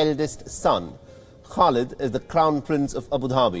eldest son, Khalid, as the Crown Prince of Abu Dhabi.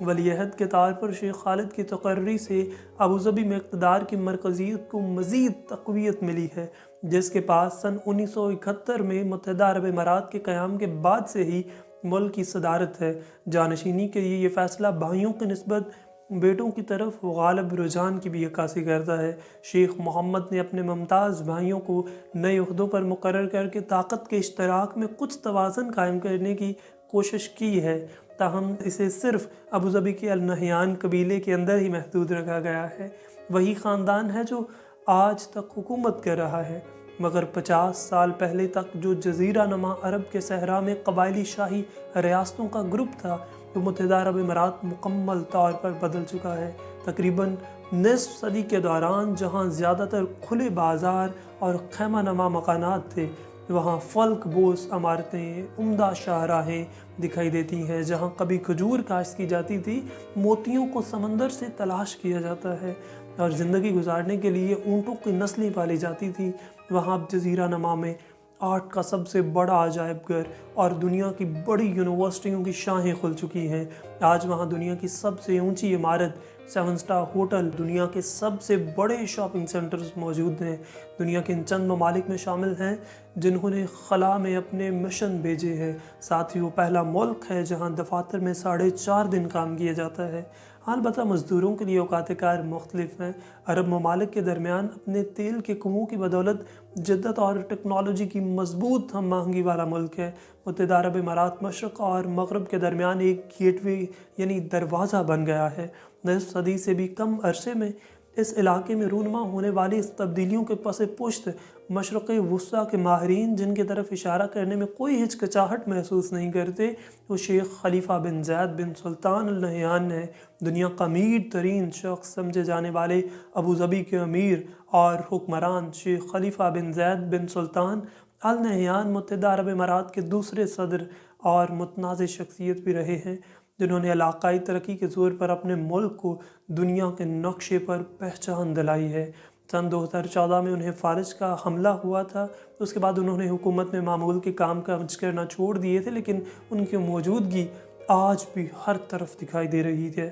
ولی عہد کے طور پر شیخ خالد کی تقرری سے ابوظبی میں اقتدار کی مرکزیت کو مزید تقویت ملی ہے، جس کے پاس سن 1971 میں متحدہ عرب امارات کے قیام کے بعد سے ہی ملک کی صدارت ہے۔ جانشینی کے لیے یہ فیصلہ بھائیوں کی نسبت بیٹوں کی طرف غالب رجحان کی بھی عکاسی کرتا ہے۔ شیخ محمد نے اپنے ممتاز بھائیوں کو نئے عہدوں پر مقرر کر کے طاقت کے اشتراک میں کچھ توازن قائم کرنے کی کوشش کی ہے، تاہم اسے صرف ابوظبی کے النہیان قبیلے کے اندر ہی محدود رکھا گیا ہے۔ وہی خاندان ہے جو آج تک حکومت کر رہا ہے، مگر 50 سال پہلے تک جو جزیرہ نما عرب کے صحرا میں قبائلی شاہی ریاستوں کا گروپ تھا، تو متحدہ عرب امارات مکمل طور پر بدل چکا ہے۔ تقریباً نصف صدی کے دوران جہاں زیادہ تر کھلے بازار اور خیمہ نما مکانات تھے، وہاں فلک بوس عمارتیں، عمدہ شاہراہیں دکھائی دیتی ہیں۔ جہاں کبھی کھجور کاشت کی جاتی تھی، موتیوں کو سمندر سے تلاش کیا جاتا ہے اور زندگی گزارنے کے لیے اونٹوں کی نسلیں پالی جاتی تھی، وہاں اب جزیرہ نما میں آرٹ کا سب سے بڑا عجائب گھر اور دنیا کی بڑی یونیورسٹیوں کی شاہیں کھل چکی ہیں۔ آج وہاں دنیا کی سب سے اونچی عمارت، 7 سٹار ہوٹل، دنیا کے سب سے بڑے شاپنگ سینٹرز موجود ہیں۔ دنیا کے ان چند ممالک میں شامل ہیں جنہوں نے خلا میں اپنے مشن بھیجے ہیں۔ ساتھ ہی وہ پہلا ملک ہے جہاں دفاتر میں 4.5 دن کام کیا جاتا ہے۔ البتہ مزدوروں کے لیے اوقات کار مختلف ہیں۔ عرب ممالک کے درمیان اپنے تیل کے کنووں کی بدولت جدت اور ٹیکنالوجی کی مضبوط ہم آہنگی والا ملک ہے۔ متحدہ عرب امارات مشرق اور مغرب کے درمیان ایک گیٹ وے یعنی دروازہ بن گیا ہے۔ نصف صدی سے بھی کم عرصے میں اس علاقے میں رونما ہونے والی اس تبدیلیوں کے پس پشت مشرق وسطیٰ کے ماہرین جن کی طرف اشارہ کرنے میں کوئی ہچکچاہٹ محسوس نہیں کرتے، وہ شیخ خلیفہ بن زید بن سلطان النہیان ہے۔ دنیا کا امیر ترین شخص سمجھے جانے والے ابوظبی کے امیر اور حکمران شیخ خلیفہ بن زید بن سلطان النہیان متحدہ عرب امارات کے دوسرے صدر اور متنازع شخصیت بھی رہے ہیں، جنہوں نے علاقائی ترقی کے زور پر اپنے ملک کو دنیا کے نقشے پر پہچان دلائی ہے۔ سن 2014 میں انہیں فارج کا حملہ ہوا تھا، اس کے بعد انہوں نے حکومت میں معمول کے کام کاج کرنا چھوڑ دیے تھے، لیکن ان کی موجودگی آج بھی ہر طرف دکھائی دے رہی ہے۔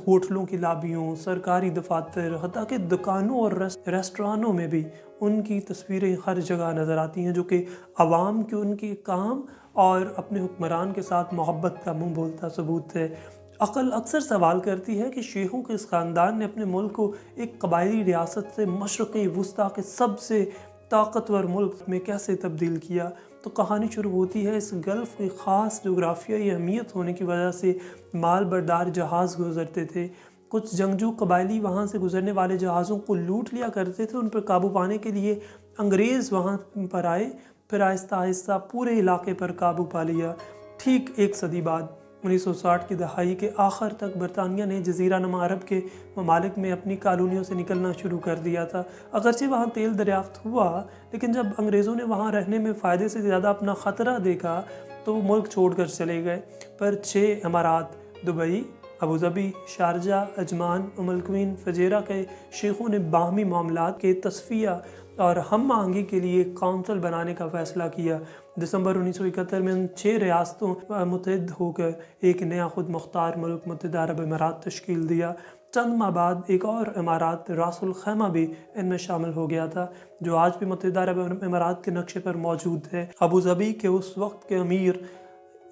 ہوٹلوں کی لابیوں، سرکاری دفاتر، حتیٰ کہ دکانوں اور ریسٹورانوں میں بھی ان کی تصویریں ہر جگہ نظر آتی ہیں، جو کہ عوام کے ان کے کام اور اپنے حکمران کے ساتھ محبت کا منہ بولتا ثبوت ہے۔ عقل اکثر سوال کرتی ہے کہ شیخوں کے اس خاندان نے اپنے ملک کو ایک قبائلی ریاست سے مشرقی وسطیٰ کے سب سے طاقتور ملک میں کیسے تبدیل کیا۔ تو کہانی شروع ہوتی ہے اس گلف کی خاص جغرافیائی اہمیت ہونے کی وجہ سے مال بردار جہاز گزرتے تھے۔ کچھ جنگجو قبائلی وہاں سے گزرنے والے جہازوں کو لوٹ لیا کرتے تھے۔ ان پر قابو پانے کے لیے انگریز وہاں پر آئے، پھر آہستہ آہستہ پورے علاقے پر قابو پا لیا۔ ٹھیک 1 صدی بعد 1960 کی دہائی کے آخر تک برطانیہ نے جزیرہ نما عرب کے ممالک میں اپنی کالونیوں سے نکلنا شروع کر دیا تھا۔ اگرچہ وہاں تیل دریافت ہوا، لیکن جب انگریزوں نے وہاں رہنے میں فائدے سے زیادہ اپنا خطرہ دیکھا تو وہ ملک چھوڑ کر چلے گئے۔ پر 6 امارات Dubai, Abu Dhabi, Sharjah, Ajman, al Quwain, Fujairah کے شیخوں نے باہمی معاملات کے تصفیہ اور ہم آہنگی کے لیے ایک کونسل بنانے کا فیصلہ کیا۔ دسمبر 1971 میں ان 6 ریاستوں متحد ہو کر ایک نیا خود مختار ملک متحدہ عرب امارات تشکیل دیا۔ چند ماہ بعد ایک اور امارات راس الخیمہ بھی ان میں شامل ہو گیا تھا، جو آج بھی متحدہ عرب امارات کے نقشے پر موجود ہے۔ ابوظبی کے اس وقت کے امیر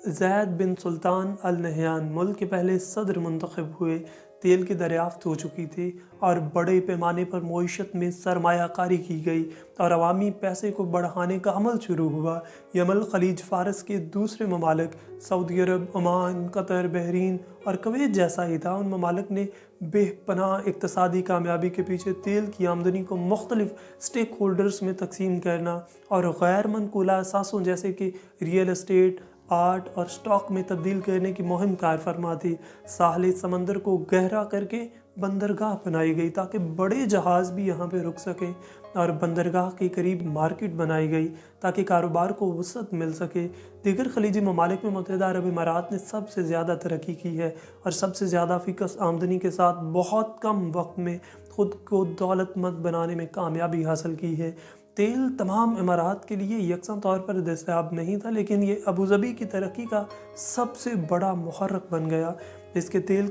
زید بن سلطان النہیان ملک کے پہلے صدر منتخب ہوئے۔ تیل کی دریافت ہو چکی تھی اور بڑے پیمانے پر معیشت میں سرمایہ کاری کی گئی اور عوامی پیسے کو بڑھانے کا عمل شروع ہوا۔ یہ عمل خلیج فارس کے دوسرے ممالک سعودی عرب، عمان، قطر، بحرین اور کویت جیسا ہی تھا۔ ان ممالک نے بے پناہ اقتصادی کامیابی کے پیچھے تیل کی آمدنی کو مختلف سٹیک ہولڈرز میں تقسیم کرنا اور غیر منقولہ اثاثوں جیسے کہ ریئل اسٹیٹ، آرٹ اور سٹاک میں تبدیل کرنے کی مہم کار فرما تھی۔ ساحل سمندر کو گہرا کر کے بندرگاہ بنائی گئی تاکہ بڑے جہاز بھی یہاں پہ رک سکیں، اور بندرگاہ کے قریب مارکیٹ بنائی گئی تاکہ کاروبار کو وسعت مل سکے۔ دیگر خلیجی ممالک میں متحدہ عرب امارات نے سب سے زیادہ ترقی کی ہے اور سب سے زیادہ فیکس آمدنی کے ساتھ بہت کم وقت میں خود کو دولت مند بنانے میں کامیابی حاصل کی ہے۔ تیل تمام امارات کے لیے یکساں طور پر دستیاب نہیں تھا، لیکن یہ ابوظبی کی ترقی کا سب سے بڑا محرک بن گیا۔ اس کے تیل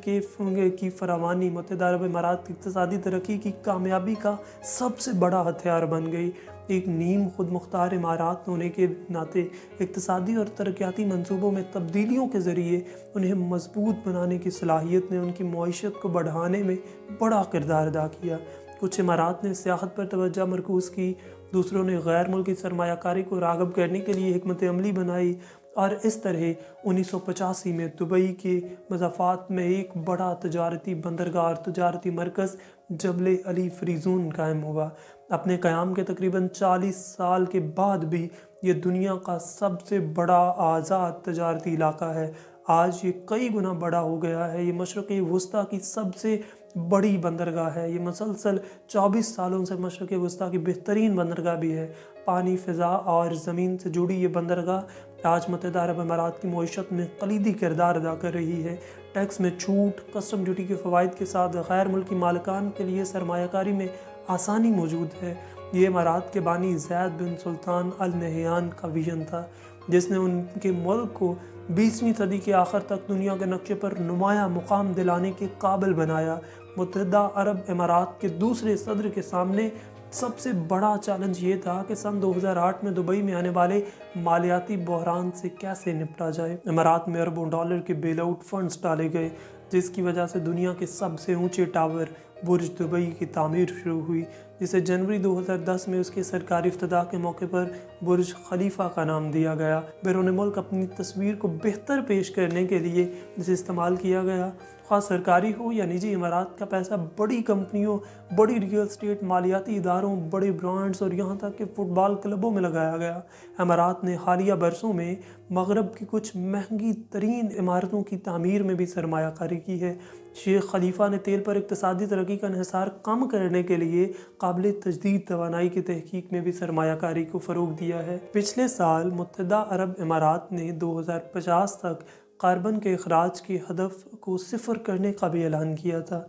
کی فراوانی متحدہ عرب امارات کی اقتصادی ترقی کی کامیابی کا سب سے بڑا ہتھیار بن گئی۔ ایک نیم خود مختار امارات ہونے کے ناطے اقتصادی اور ترقیاتی منصوبوں میں تبدیلیوں کے ذریعے انہیں مضبوط بنانے کی صلاحیت نے ان کی معیشت کو بڑھانے میں بڑا کردار ادا کیا۔ کچھ امارات نے سیاحت پر توجہ مرکوز کی، دوسروں نے غیر ملکی سرمایہ کاری کو راغب کرنے کے لیے حکمت عملی بنائی، اور اس طرح 1985 میں دبئی کے مضافات میں ایک بڑا تجارتی بندرگاہ اور تجارتی مرکز جبل علی فریزون قائم ہوا۔ اپنے قیام کے تقریباً 40 سال کے بعد بھی یہ دنیا کا سب سے بڑا آزاد تجارتی علاقہ ہے۔ آج یہ کئی گنا بڑا ہو گیا ہے۔ یہ مشرق وسطیٰ کی سب سے بڑی بندرگاہ ہے۔ یہ مسلسل 24 سالوں سے مشرق وسطیٰ کی بہترین بندرگاہ بھی ہے۔ پانی، فضا اور زمین سے جڑی یہ بندرگاہ آج متحدہ عرب امارات کی معیشت میں کلیدی کردار ادا کر رہی ہے۔ ٹیکس میں چھوٹ، کسٹم ڈیوٹی کے فوائد کے ساتھ غیر ملکی مالکان کے لیے سرمایہ کاری میں آسانی موجود ہے۔ یہ امارات کے بانی زید بن سلطان ال نہیان کا ویژن تھا، جس نے ان کے ملک کو 20ویں صدی کے آخر تک دنیا کے نقشے پر نمایاں مقام دلانے کے قابل بنایا۔ متحدہ عرب امارات کے دوسرے صدر کے سامنے سب سے بڑا چیلنج یہ تھا کہ سن 2008 میں دبئی میں آنے والے مالیاتی بحران سے کیسے نپٹا جائے۔ امارات میں اربوں ڈالر کے بیل آؤٹ فنڈز ڈالے گئے، جس کی وجہ سے دنیا کے سب سے اونچے ٹاور برج دبئی کی تعمیر شروع ہوئی، جسے جنوری 2010 میں اس کے سرکاری افتتاح کے موقع پر برج خلیفہ کا نام دیا گیا۔ بیرون ملک اپنی تصویر کو بہتر پیش کرنے کے لیے اسے استعمال کیا گیا۔ خواہ سرکاری ہو یا نجی، امارات کا پیسہ بڑی کمپنیوں، بڑی ریئل اسٹیٹ مالیاتی اداروں، بڑے برانڈز اور یہاں تک کہ فٹ بال کلبوں میں لگایا گیا۔ امارات نے حالیہ برسوں میں مغرب کی کچھ مہنگی ترین عمارتوں کی تعمیر میں بھی سرمایہ کاری کی ہے۔ شیخ خلیفہ نے تیل پر اقتصادی ترقی کا انحصار کم کرنے کے لیے قابل تجدید توانائی کی تحقیق میں بھی سرمایہ کاری کو فروغ دیا ہے۔ پچھلے سال متحدہ عرب امارات نے 2050 تک کاربن کے اخراج کے ہدف کو صفر کرنے کا بھی اعلان کیا تھا۔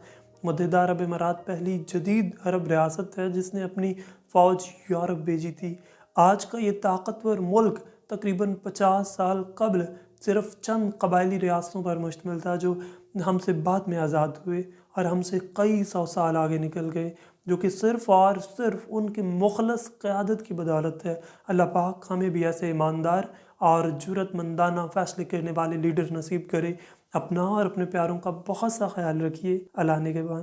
متحدہ عرب امارات پہلی جدید عرب ریاست ہے جس نے اپنی فوج یورپ بھیجی تھی۔ آج کا یہ طاقتور ملک تقریباً 50 سال قبل صرف چند قبائلی ریاستوں پر مشتمل تھا، جو ہم سے بعد میں آزاد ہوئے اور ہم سے کئی سو سال آگے نکل گئے، جو کہ صرف اور صرف ان کی مخلص قیادت کی بدولت ہے۔ اللہ پاک ہمیں بھی ایسے ایماندار اور جرأت مندانہ فیصلے کرنے والے لیڈر نصیب کرے۔ اپنا اور اپنے پیاروں کا بہت سا خیال رکھیے۔ اللہ نگہبان۔